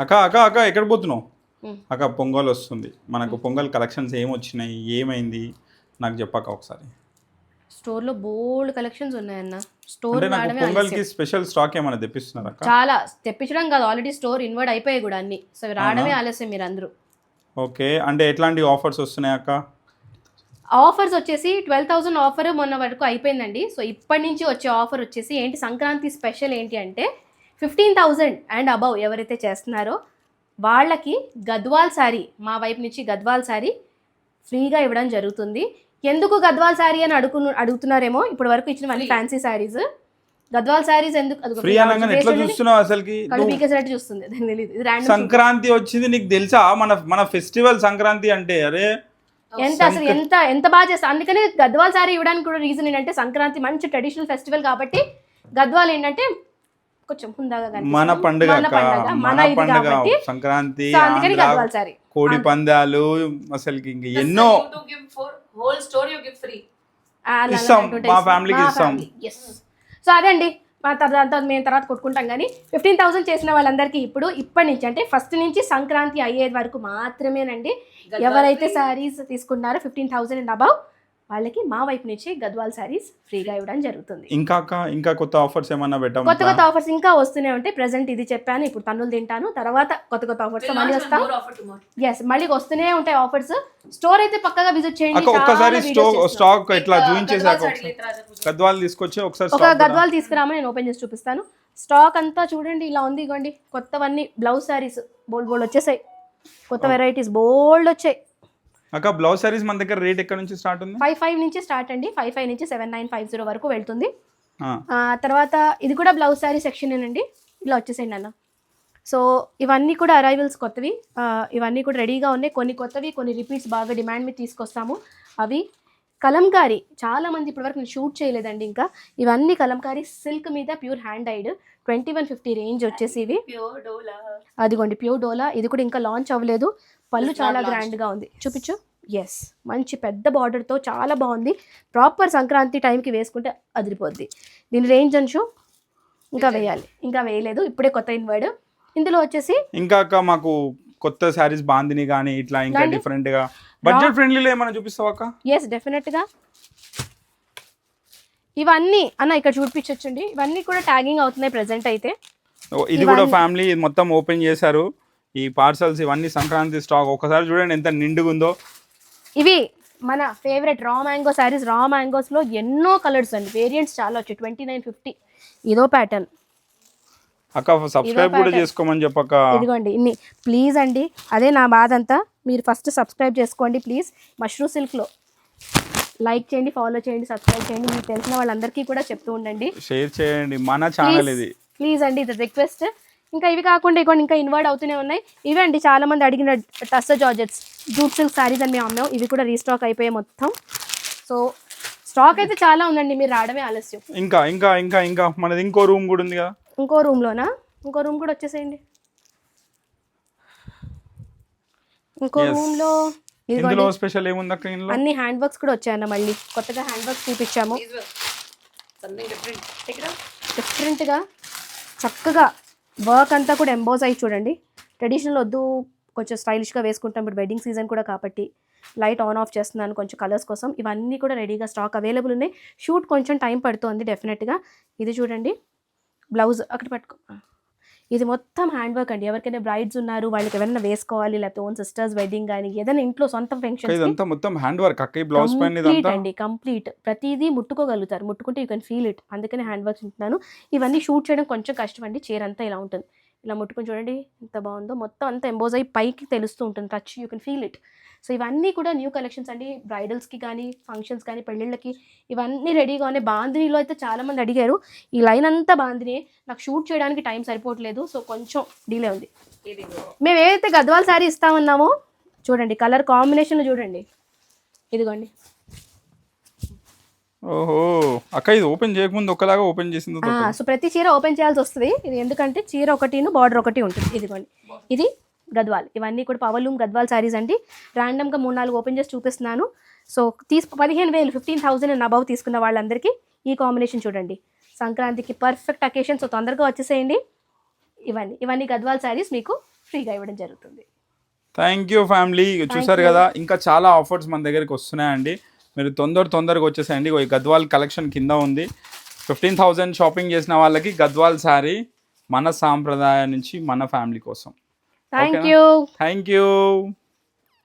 అక్క అక్క అక్క ఎక్కడ పోతున్నావు? అక్క పొంగల్ వస్తుంది, మనకు పొంగల్ కలెక్షన్స్ ఏమొచ్చినాయి, ఏమైంది నాకు చెప్పాక ఒకసారి. స్టోర్లో బోల్డ్ కలెక్షన్స్ ఉన్నాయన్న. స్టోర్ అంటే నాకు రావడమే పొంగల్కి ఆలస్యం. స్పెషల్ స్టాక్ ఏమైనా తెప్పిస్తున్నారు అక్క? చాలా తెప్పించడం కాదు, ఆల్రెడీ స్టోర్ ఇన్వర్ట్ అయిపోయాయి కూడా అన్ని. సో ఇవి రావడమే ఆలస్యం మీరు అందరూ. ఓకే, అంటే ఎట్లాంటి ఆఫర్స్ వస్తున్నాయి అక్క? ఆఫర్స్ వచ్చేసి 12,000 ఆఫర్ మొన్న వరకు అయిపోయిందండి. సో ఇప్పటి నుంచి వచ్చే ఆఫర్ వచ్చేసి ఏంటి, సంక్రాంతి స్పెషల్ ఏంటి అంటే 15,000 అండ్ అబవ్ ఎవరైతే చేస్తున్నారో వాళ్ళకి గద్వాల్ శారీ, మా వైపు నుంచి గద్వాల్ శారీ ఫ్రీగా ఇవ్వడం జరుగుతుంది. ఎందుకు గద్వాల్ శారీ అని అడుగుతున్నారేమో, ఇప్పటి వరకు ఇచ్చినవన్నీ ఫ్యాన్సీ శారీస్. గద్వాల్ శారీస్ ఎందుకు ఫ్రీ అనగానే ఎట్లా చూస్తున్నావు అసలుకి? కళ్ళు పీకేసినట్టు చూస్తుంది, దానికి తెలియదు. ఇది random సంక్రాంతి వచ్చింది నీకు తెలుసా? మన మన ఫెస్టివల్ సంక్రాంతి అంటే అరే ఎంత అసలు ఎంత ఎంత బాగా చేస్తారు. అందుకనే గద్వాల్ శారీ ఇవ్వడానికి కూడా రీజన్ ఏంటంటే సంక్రాంతి మంచి ట్రెడిషనల్ ఫెస్టివల్ కాబట్టి గద్వాల్ ఏంటంటే కొంచెం హుందాగా కనిపిస్తుంది. మన పండుగ మన ఇది కాబట్టి సంక్రాంతి, సో అందుకని గద్వాల్ శారీ. కోడి పందాలు, అసలుకి ఇంక ఎన్నో ఇస్తాం, మా ఫ్యామిలీకి ఇస్తాం. సో అదే అండి, మా తర్వాత మేము తర్వాత కొట్టుకుంటాం. కానీ 15,000 చేసిన వాళ్ళందరికీ ఇప్పటి నుంచి అంటే ఫస్ట్ నుంచి సంక్రాంతి అయ్యేది వరకు మాత్రమేనండి. ఎవరైతే శారీస్ తీసుకున్నారో 15,000 అండ్ అబవ్ వాళ్ళకి మా వైపు నుంచి గద్వాల్ శారీస్ ఫ్రీగా ఇవ్వడం జరుగుతుంది. ఇంకా కొత్త ఆఫర్స్ ఏమన్నా పెట్టాము? కొత్త ఆఫర్స్ ఇంకా వస్తూనే ఉంటాయి. ప్రెసెంట్ ఇది చెప్పాను, ఇప్పుడు తన్నులు తింటాను, తర్వాత కొత్త ఆఫర్స్ మళ్ళీ వస్తాం. ఎస్, మళ్ళీ వస్తూనే ఉంటాయి ఆఫర్స్. స్టోర్ అయితే పక్కగా విజిట్ చేయండి. ఒక్కసారి స్టాక్ ఇట్లా చూపించేసాక గద్వాల్ తీసుకొచ్చి ఒక గద్వాల్ తీసుకురామని నేను ఓపెన్ చేసి చూపిస్తాను. స్టాక్ అంతా చూడండి ఇలా ఉంది. ఇగోండి కొత్తవన్నీ బ్లౌజ్ శారీస్ బోల్డ్ వచ్చేసాయి. కొత్త వెరైటీస్ బోల్డ్ వచ్చాయి. అక్క బ్లౌజ్ సారీస్ మన దగ్గర రేట్ ఎక్కడ నుంచి స్టార్ట్ ఉంది? 55 నుంచి స్టార్ట్ అండి. 55 నుంచి 7950 వరకు వెళ్తుంది. తర్వాత ఇది కూడా బ్లౌజ్ శారీ సెక్షన్ అండి. ఇలా వచ్చేసేయండి అన్న. సో ఇవన్నీ కూడా అరైవల్స్ కొత్తవి, ఇవన్నీ కూడా రెడీగా ఉన్నాయి. కొన్ని కొత్తవి, కొన్ని రిపీట్స్ బాగా డిమాండ్ మీద తీసుకొస్తాము. అవి కలంకారీ, చాలామంది ఇప్పటివరకు నేను షూట్ చేయలేదండి ఇంకా. ఇవన్నీ కలంకారీ సిల్క్ మీద ప్యూర్ హ్యాండ్ డైడ్ 2150 రేంజ్ వచ్చేసి ఇవి. అదిగోండి ప్యూర్ డోలా. ఇది కూడా ఇంకా లాంచ్ అవ్వలేదు. పళ్ళు చాలా గ్రాండ్గా ఉంది, చూపించు. ఎస్, మంచి పెద్ద బార్డర్తో చాలా బాగుంది. ప్రాపర్ సంక్రాంతి టైంకి వేసుకుంటే అదిరిపోద్ది. దీని రేంజ్ అంచు ఇంకా వేయాలి, ఇంకా వేయలేదు, ఇప్పుడే కొత్త ఇన్వర్డ్. ఇందులో వచ్చేసి ఇంకా మాకు కొత్త శారీస్ బాందిని కానీ ఇట్లా ఇంకా డిఫరెంట్ గా బడ్జెట్ ఫ్రెండ్లీలో ఏమైనా చూపిస్తావా అక్క? ఎస్ డెఫినెట్గా. ఇవన్నీ అన్న ఇక్కడ చూపించొచ్చండి. ఇవన్నీ కూడా ట్యాగింగ్ అవుతున్నాయి ప్రెసెంట్ అయితే. ఇది కూడా ఫ్యామిలీ మొత్తం ఓపెన్ చేశారు ఈ పార్సల్స్. ఇవన్నీ సంక్రాంతి స్టాక్. ఒకసారి చూడండి ఎంత నిండుగా ఉందో. ఇవి మన ఫేవరెట్ రా మ్యాంగో శారీస్. రా మ్యాంగోస్లో ఎన్నో కలర్స్ అండి, వేరియంట్స్ చాలా వచ్చాయి. 2950 ఇదో ప్యాటర్న్. అక్క సబ్స్క్రైబ్ కూడా చేసుకోమని చెప్పక. ఇదిగోండి ఇన్ని ప్లీజ్ అండి, అదే నా బాధ అంతా. మీరు ఫస్ట్ సబ్స్క్రైబ్ చేసుకోండి ప్లీజ్. మష్రూ సిల్క్లో లైక్ చేయండి, ఫాలో చేయండి, సబ్స్క్రైబ్ చేయండి. మీకు తెలిసిన వాళ్ళందరికీ కూడా చెప్తూ ఉండండి, షేర్ చేయండి మన ఛానల్ ఇది ప్లీజ్ అండి, ఇది రిక్వెస్ట్. ఇంకా ఇవి కాకుండా ఇవ్వండి, ఇంకా ఇన్వర్డ్ అవుతూనే ఉన్నాయి. ఇవండి చాలా మంది అడిగిన tussar georgettes jute silk saris అని మేము అమ్మాం. ఇవి కూడా రీస్టాక్ అయిపోయాయి మొత్తం. సో స్టాక్ అయితే చాలా ఉందండి, మీరు రావడమే ఆలస్యం. ఇంకా ఇంకా ఇంకా ఇంకా మనది ఇంకో రూమ్ కూడా ఉంది కదా. ఇంకో రూమ్లోనా? ఇంకో రూమ్ కూడా వచ్చేసేయండి. ఇంకో రూమ్లో ఇందులో స్పెషల్ ఏముంది అక్క? ఇందులో అన్ని హ్యాండ్ వర్క్స్ కూడా వచ్చాయన్న. మళ్ళీ కొత్తగా హ్యాండ్ వర్క్స్ చూపించాము. డిఫరెంట్గా చక్కగా వర్క్ అంతా కూడా ఎంబోజ్ అయ్యి చూడండి. ట్రెడిషనల్ వద్దు, కొంచెం స్టైలిష్గా వేసుకుంటాం. ఇప్పుడు వెడ్డింగ్ సీజన్ కూడా కాబట్టి లైట్ ఆన్ ఆఫ్ చేస్తున్నాను కొంచెం కలర్స్ కోసం. ఇవన్నీ కూడా రెడీగా స్టాక్ అవైలబుల్ ఉన్నాయి. షూట్ కొంచెం టైం పడుతుంది డెఫినెట్గా. ఇది చూడండి బ్లౌజ్ అక్కడ పట్టుకో. ఇది మొత్తం హ్యాండ్ వర్క్ అండి. ఎవరికైనా బ్రైడ్స్ ఉన్నారు, వాళ్ళకి ఎవరైనా వేసుకోవాలి, లేకపోతే ఓన్ సిస్టర్స్ వెడ్డింగ్ కానీ ఏదైనా ఇంట్లో సొంత ఫంక్షన్ మొత్తం హ్యాండ్ వర్క్ అండి. కంప్లీట్ ప్రతిదీ ముట్టుకోగలుగుతారు, ముట్టుకుంటే యూ కెన్ ఫీల్ ఇట్. అందుకని హ్యాండ్ వర్క్స్ ఉంటున్నాను. ఇవన్నీ షూట్ చేయడం కొంచెం కష్టం అండి. చీర అంతా ఇలా ఉంటుంది, ఇలా ముట్టుకుని చూడండి ఎంత బాగుందో. మొత్తం అంతా ఎంబోజ్ అయ్యి పైకి తెలుస్తూ ఉంటుంది, touch you can feel it. So ఇవన్నీ కూడా న్యూ కలెక్షన్స్ అండి. బ్రైడల్స్కి కానీ ఫంక్షన్స్ కానీ పెళ్ళిళ్ళకి ఇవన్నీ రెడీగా ఉన్నాయి. బాందినీలో అయితే చాలామంది అడిగారు. ఈ లైన్ అంతా బాందిని, నాకు షూట్ చేయడానికి టైం సరిపోవట్లేదు, సో కొంచెం డిలే ఉంది. మేము ఏదైతే గద్వాల్ శారీ ఇస్తామన్నామో చూడండి, కలర్ కాంబినేషన్లో చూడండి. ఇదిగోండి. ఓహో అక్క, ఇది ఓపెన్ చేయకముందు ఒకలాగా ఓపెన్ చేసింది. సో ప్రతి చీర ఓపెన్ చేయాల్సి వస్తుంది. ఇది ఎందుకంటే చీర ఒకటిను బార్డర్ ఒకటి ఉంటుంది. ఇదిగోండి ఇది గద్వాల్. ఇవన్నీ కూడా పవర్లూమ్ గద్వాల్ శారీస్ అండి. ర్యాండమ్గా 3-4 ఓపెన్ చేసి చూపిస్తున్నాను. సో 15,000 15,000 అండ్ అబవ్ తీసుకున్న వాళ్ళందరికీ ఈ కాంబినేషన్ చూడండి. సంక్రాంతికి పర్ఫెక్ట్ అకేషన్. సో తొందరగా వచ్చేసేయండి. ఇవన్నీ గద్వాల్ శారీస్ మీకు ఫ్రీగా ఇవ్వడం జరుగుతుంది. Thank you family. చూసారు కదా, ఇంకా చాలా ఆఫర్స్ మన దగ్గరికి వస్తున్నాయండి. మీరు తొందరగా వచ్చేసేయండి. ఈ గద్వాల్ కలెక్షన్ కింద ఉంది. 15,000 షాపింగ్ చేసిన వాళ్ళకి గద్వాల్ శారీ మన సాంప్రదాయం నుంచి మన ఫ్యామిలీ కోసం. Thank you. Thank you.